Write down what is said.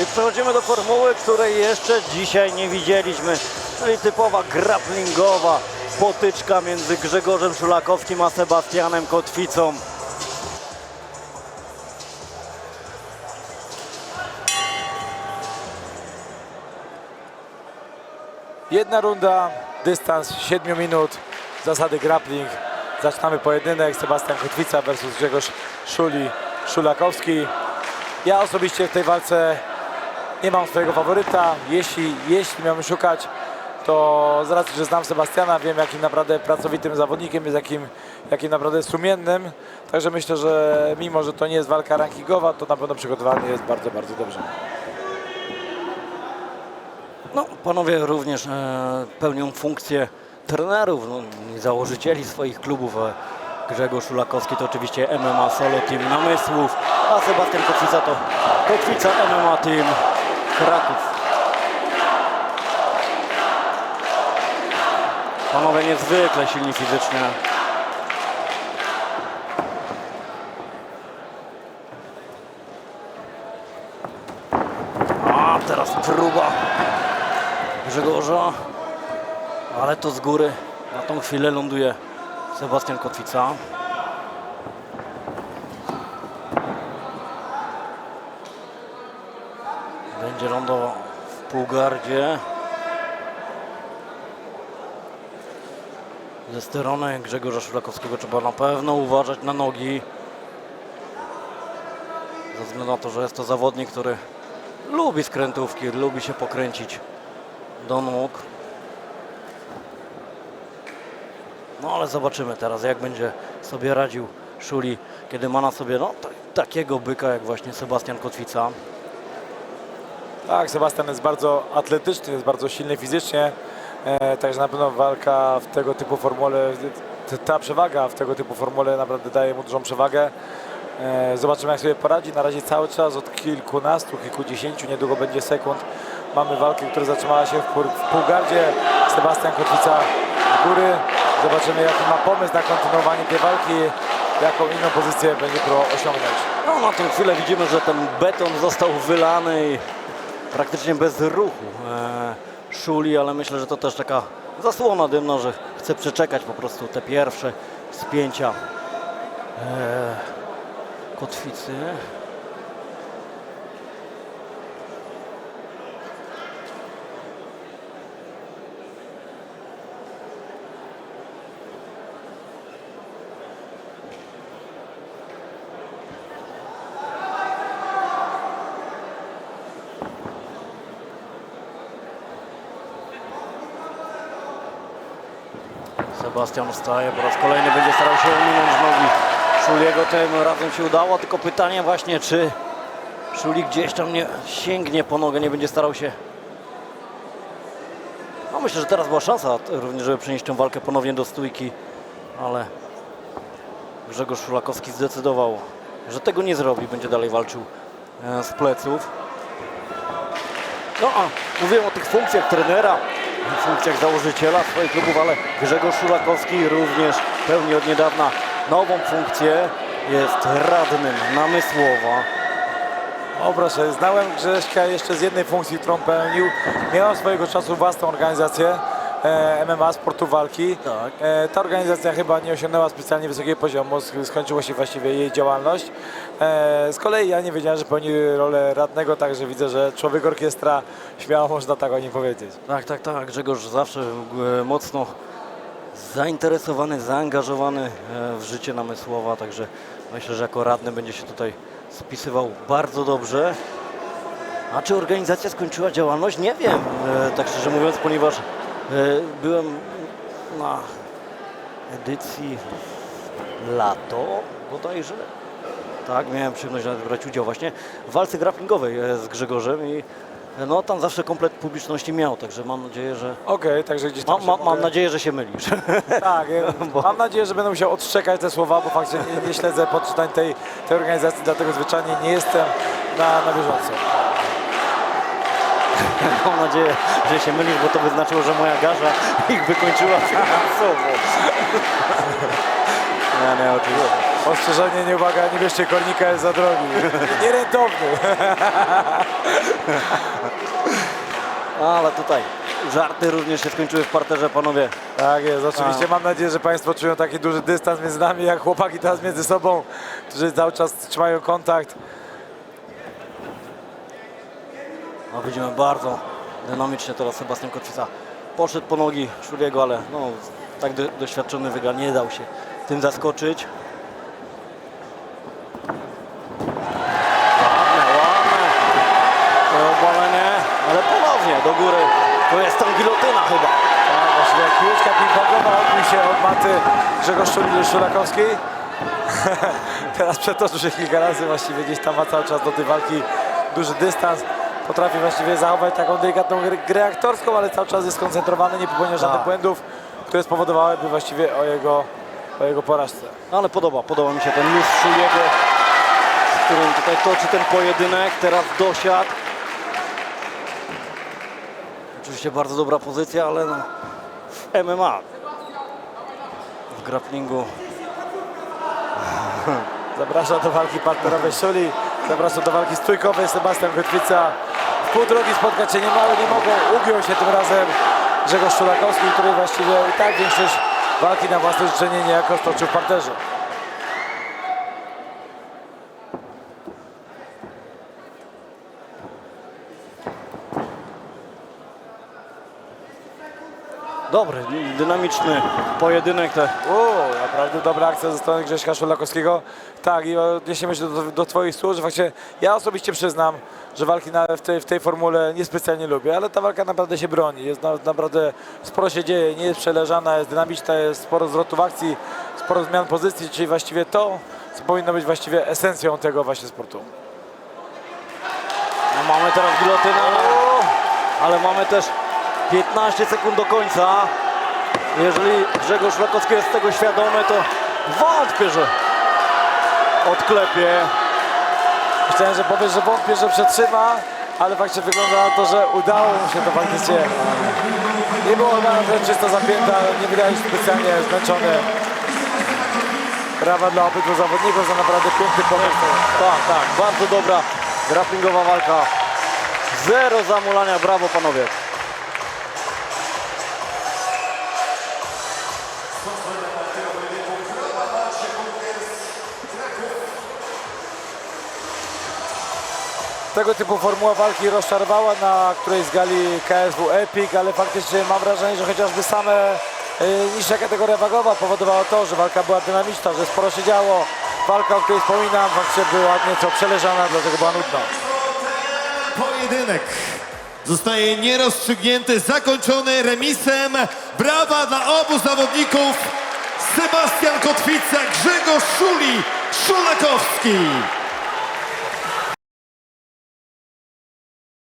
I przechodzimy do formuły, której jeszcze dzisiaj nie widzieliśmy, czyli typowa grapplingowa potyczka między Grzegorzem Szulakowskim a Sebastianem Kotwicą. Jedna runda, dystans 7 minut, zasady grappling. Zaczynamy pojedynek Sebastian Kotwica versus Grzegorz Szulakowski. Ja osobiście w tej walce nie mam swojego faworyta. Jeśli miałbym szukać, to z racji, że znam Sebastiana, wiem, jakim naprawdę pracowitym zawodnikiem jest, jakim naprawdę sumiennym. Także myślę, że mimo, że to nie jest walka rankingowa, to na pewno przygotowany jest bardzo, bardzo dobrze. No, panowie również pełnią funkcję trenerów, no, i założycieli swoich klubów. Grzegorz Szulakowski to oczywiście MMA Solo Team Namysłów, a Sebastian Kotwica to Kotwica MMA Team Kraków. Panowie niezwykle silni fizycznie. A teraz próba Grzegorza, ale to z góry na tą chwilę ląduje Sebastian Kotwica. Będzie lądował w półgardzie. Ze strony Grzegorza Szulakowskiego trzeba na pewno uważać na nogi. Ze względu na to, że jest to zawodnik, który lubi skrętówki, lubi się pokręcić do nóg. No ale zobaczymy teraz, jak będzie sobie radził Szuli, kiedy ma na sobie takiego byka jak właśnie Sebastian Kotwica. Tak, Sebastian jest bardzo atletyczny, jest bardzo silny fizycznie, także na pewno walka w tego typu formule, ta przewaga w tego typu formule naprawdę daje mu dużą przewagę. Zobaczymy, jak sobie poradzi. Na razie cały czas od kilkunastu, kilkudziesięciu, niedługo będzie sekund. Mamy walkę, która zatrzymała się w półgardzie. Sebastian Kotwica z góry. Zobaczymy, jaki ma pomysł na kontynuowanie tej walki, jaką inną pozycję będzie próbował osiągnąć. No na tę chwilę widzimy, że ten beton został wylany i praktycznie bez ruchu Szuli, ale myślę, że to też taka zasłona dymna, że chce przeczekać po prostu te pierwsze spięcia Kotwicy. Sebastian wstaje, po raz kolejny będzie starał się ominąć nogi Szuliego. Tym razem się udało, tylko pytanie właśnie, czy Szuli gdzieś tam nie sięgnie po nogę, nie będzie starał się. No myślę, że teraz była szansa również, żeby przenieść tę walkę ponownie do stójki, ale Grzegorz Szulakowski zdecydował, że tego nie zrobi, będzie dalej walczył z pleców. No a mówiłem o tych funkcjach trenera, funkcjach założyciela swoich klubów, ale Grzegorz Szulakowski również pełni od niedawna nową funkcję. Jest radnym Namysłowa. O proszę, znałem Grześka jeszcze z jednej funkcji, którą pełnił. Miał swojego czasu własną organizację MMA, sportu walki. Tak. Ta organizacja chyba nie osiągnęła specjalnie wysokiego poziomu, skończyła się właściwie jej działalność. Z kolei ja nie wiedziałem, że pełni rolę radnego, także widzę, że człowiek orkiestra, śmiało można tak o nim powiedzieć. Tak. Grzegorz zawsze mocno zainteresowany, zaangażowany w życie Namysłowa, także myślę, że jako radny będzie się tutaj spisywał bardzo dobrze. A czy organizacja skończyła działalność? Nie wiem, tak szczerze mówiąc, ponieważ byłem na edycji lato bodajże. Tak, miałem przyjemność nawet brać udział właśnie w walce grapplingowej z Grzegorzem i no tam zawsze komplet publiczności miał, także mam nadzieję, że... Okej, także gdzieś tam Mam nadzieję, że się mylisz. Tak, mam nadzieję, że będę musiał odszczekać te słowa, bo faktycznie nie śledzę poczynań tej organizacji, dlatego zwyczajnie nie jestem na bieżąco. Mam nadzieję, że się mylisz, bo to by znaczyło, że moja garza ich wykończyła finansowo. Nie, oczywiście. Ostrzeżenie, nie uwaga, nie bierzcie kornika, jest za drogi. Nierentowny. Ale tutaj żarty również się skończyły w parterze, panowie. Tak jest, oczywiście mam nadzieję, że Państwo czują taki duży dystans między nami, jak chłopaki teraz między sobą, którzy cały czas trzymają kontakt. No, widzimy bardzo dynamicznie teraz Sebastian Kotwica poszedł po nogi Szuliego, ale no, tak doświadczony wygra nie dał się tym zaskoczyć. Ładne to obalenie, ale ponownie do góry. To jest tam gilotyna chyba. Tak, właściwie jak piłeczka ping-pongowa odbił się od maty Grzegorz Szulakowski. Teraz przetoczył się kilka razy, właściwie gdzieś tam ma cały czas do tej walki duży dystans. Potrafi właściwie zachować taką delikatną grę aktorską, ale cały czas jest skoncentrowany, nie popełnia żadnych błędów, które spowodowałyby właściwie o jego porażce. No, ale podoba mi się ten luz Szuliego, z którym tutaj toczy ten pojedynek. Teraz dosiadł. Oczywiście bardzo dobra pozycja, ale no, w MMA, w grapplingu. Zaprasza do walki partnerowej Szuli, zaprasza do walki stójkowej Sebastian Kotwica. W pół drogi spotkać się nie mogą, ugiął się tym razem Grzegorz Szulakowski, który właściwie i tak większość walki na własne życzenie niejako stoczył w parterze. Dobry, dynamiczny pojedynek. Naprawdę dobra akcja ze strony Grześka Szulakowskiego. Tak, i odniesiemy się do Twoich słów, że faktycznie ja osobiście przyznam, że walki w tej formule niespecjalnie lubię, ale ta walka naprawdę się broni. Jest naprawdę sporo się dzieje, nie jest przeleżana, jest dynamiczna, jest sporo zwrotów akcji, sporo zmian pozycji, czyli właściwie to, co powinno być właściwie esencją tego właśnie sportu. No, mamy teraz gilotynę, ale mamy też 15 sekund do końca. Jeżeli Grzegorz Szulakowski jest tego świadomy, to wątpię, że odklepie. Chciałem, że powiesz, że wątpię, że przetrzyma, ale faktycznie wygląda na to, że udało mu się to faktycznie. Nie było nawet czysto zapięte, ale nie wydaje się specjalnie zmęczony. Brawa dla obydwu zawodników za naprawdę piękny pomysł. Tak, bardzo dobra grapplingowa walka. Zero zamulania, brawo panowie. Tego typu formuła walki rozczarowała na którejś z gali KSW Epic, ale faktycznie mam wrażenie, że chociażby same niższa kategoria wagowa powodowała to, że walka była dynamiczna, że sporo się działo. Walka, o której wspominam, faktycznie była nieco przeleżana, dlatego była nudna. Pojedynek zostaje nierozstrzygnięty, zakończony remisem. Brawa dla obu zawodników. Sebastian Kotwica, Grzegorz Szulakowski.